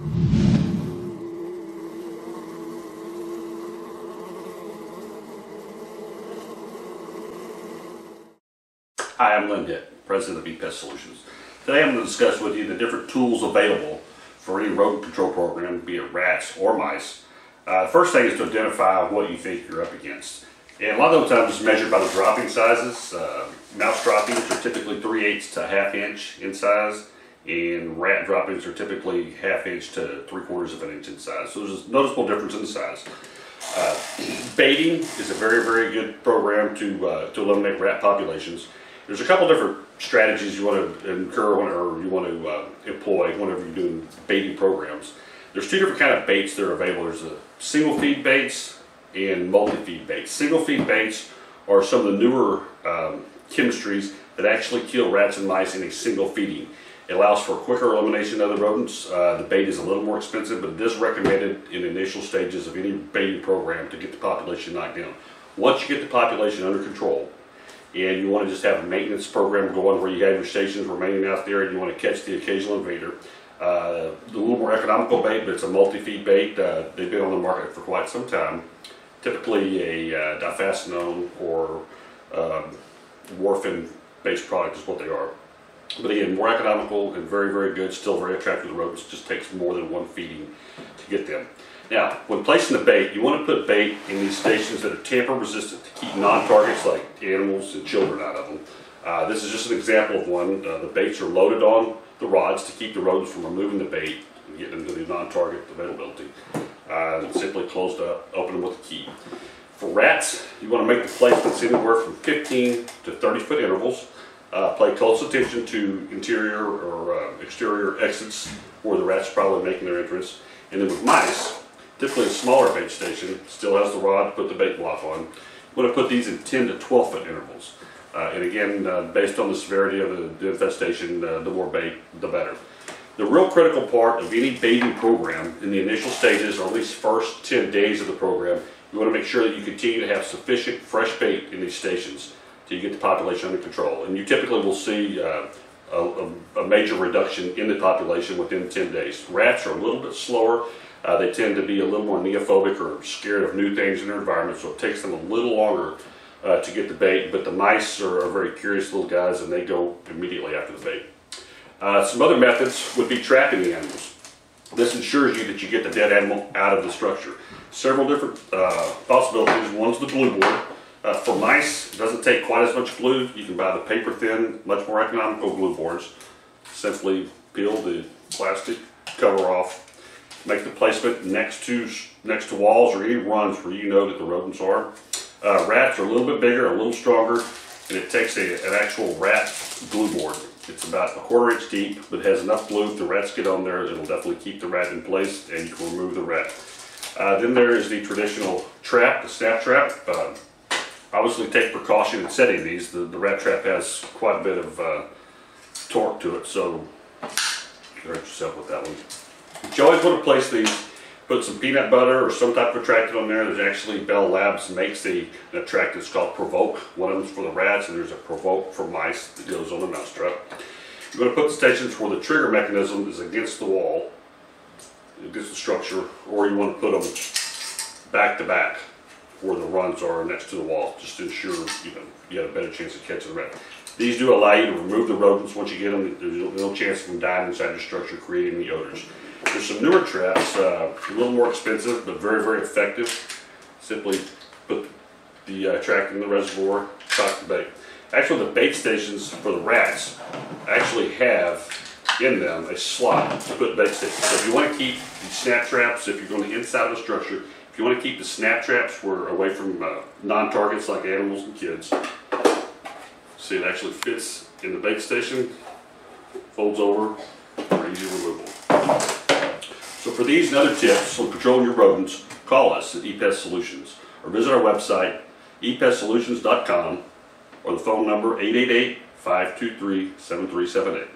Hi, I'm Lynn Hitt, President of ePestSolutions. Today I'm going to discuss with you the different tools available for any rodent control program, be it rats or mice. The first thing is to identify what you think you're up against. And a lot of those times it's measured by the dropping sizes. Mouse droppings are typically 3/8 to 1/2 inch in size, and rat droppings are typically 1/2 inch to 3/4 of an inch in size. So there's a noticeable difference in the size. Baiting is a very, very good program to eliminate rat populations. There's a couple different strategies you want to incur or you want to employ whenever you're doing baiting programs. There's two different kind of baits that are available. There's the single feed baits and multi-feed baits. Single feed baits are some of the newer chemistries that actually kill rats and mice in a single feeding. It allows for quicker elimination of the rodents. The bait is a little more expensive, but it is recommended in the initial stages of any baiting program to get the population knocked down. Once you get the population under control, and you want to just have a maintenance program going where you have your stations remaining out there and you want to catch the occasional invader. A little more economical bait, but it's a multi-feed bait. They've been on the market for quite some time. Typically a difascinone or warfarin-based product is what they are. But again, more economical and very, very good, still very attractive to the rodents. It just takes more than one feeding to get them. Now, when placing the bait, you want to put bait in these stations that are tamper resistant to keep non-targets like animals and children out of them. This is just an example of one. The baits are loaded on the rods to keep the rodents from removing the bait and getting them to the non-target availability. Simply closed up, open them with a key. For rats, you want to make the placements anywhere from 15 to 30 foot intervals. Pay close attention to interior or exterior exits where the rats are probably making their entrance. And then with mice, typically a smaller bait station, still has the rod to put the bait block on. You want to put these in 10 to 12 foot intervals. And again, based on the severity of the infestation, the more bait, the better. The real critical part of any baiting program in the initial stages, or at least first 10 days of the program, you want to make sure that you continue to have sufficient fresh bait in these stations till you get the population under control. And you typically will see a major reduction in the population within 10 days. Rats are a little bit slower. They tend to be a little more neophobic or scared of new things in their environment, so it takes them a little longer to get the bait, but the mice are very curious little guys and they go immediately after the bait. Some other methods would be trapping the animals. This ensures you that you get the dead animal out of the structure. Several different possibilities. One's the glue board. For mice, it doesn't take quite as much glue. You can buy the paper thin, much more economical glue boards. Simply peel the plastic cover off. Make the placement next to walls or any runs where you know that the rodents are. Rats are a little bit bigger, a little stronger, and it takes an actual rat glue board. It's about 1/4 inch deep, but it has enough glue. If the rats get on there, it'll definitely keep the rat in place, and you can remove the rat. Then there is the traditional trap, the snap trap. Obviously take precaution in setting these. The rat trap has quite a bit of torque to it, so hurt yourself with that one. But you always want to place these, put some peanut butter or some type of attractant on there. There's actually Bell Labs makes an attractant. It's called Provoke. One of them is for the rats, and there's a Provoke for mice that goes on the mouse trap. You're going to put the stations where the trigger mechanism is against the wall, against the structure, or you want to put them back to back where the runs are next to the wall, just to ensure you have a better chance of catching the rat. These do allow you to remove the rodents once you get them. There's no chance of them dying inside your structure, creating any odors. There's some newer traps, a little more expensive, but very, very effective. Simply put the attractant in the reservoir, cock the bait. Actually, the bait stations for the rats actually have in them a slot to put bait stations. So if you want to keep the snap traps, if you're going inside of the structure, if you want to keep the snap traps away from non-targets like animals and kids, see it actually fits in the bait station, folds over, very easy removal. So for these and other tips on controlling your rodents, call us at ePestSolutions or visit our website ePestSolutions.com or the phone number 888-523-7378.